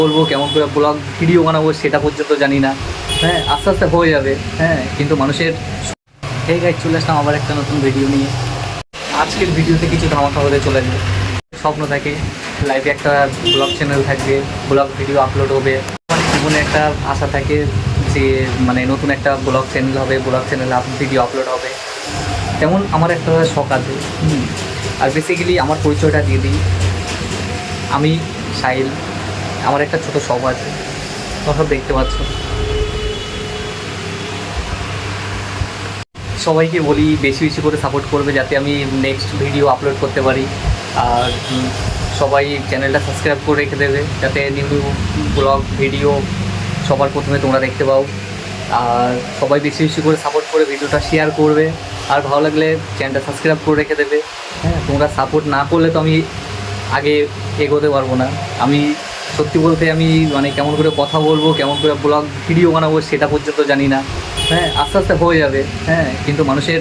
বলবো, কেমন করে ব্লগ ভিডিও বানাবো সেটা পর্যন্ত জানি না। হ্যাঁ, আস্তে আস্তে হয়ে যাবে। হ্যাঁ, কিন্তু মানুষের এই গাইড চলে আসলাম আবার একটা নতুন ভিডিও নিয়ে। আজকের ভিডিওতে কিছু ধামাকা হতে চলেছে। স্বপ্ন থাকে লাইভে একটা ব্লগ চ্যানেল থাকবে, ব্লগ ভিডিও আপলোড হবে। মানে জীবনে একটা আশা থাকে যে মানে নতুন একটা ব্লগ চ্যানেল হবে, ব্লগ চ্যানেলে ভিডিও আপলোড হবে। তেমন আমার একটা শখ আছে। আর বেসিক্যালি আমার পরিচয়টা দিয়ে দিই, আমি সাহিল। আমার একটা ছোট শখ আছে, তোমরা দেখতে পাচ্ছ। সবাইকে বলি বেশি বেশি করে সাপোর্ট করবে যাতে আমি নেক্সট ভিডিও আপলোড করতে পারি। আর সবাই চ্যানেলটা সাবস্ক্রাইব করে রেখে দেবে যাতে নিউ নিউ ব্লগ ভিডিও সবার প্রথমে তোমরা দেখতে পাও। আর সবাই বেশি বেশি করে সাপোর্ট করে ভিডিওটা শেয়ার করবে। আর ভালো লাগলে চ্যানেলটা সাবস্ক্রাইব করে রেখে দেবে। হ্যাঁ, তোমরা সাপোর্ট না করলে তো আমি আগে এগোতে পারবো না। আমি সত্যি বলতে আমি মানে কেমন করে কথা বলবো, কেমন করে ব্লগ ভিডিও বানাবো সেটা পর্যন্ত জানি না। হ্যাঁ, আস্তে আস্তে হয়ে যাবে। হ্যাঁ, কিন্তু মানুষের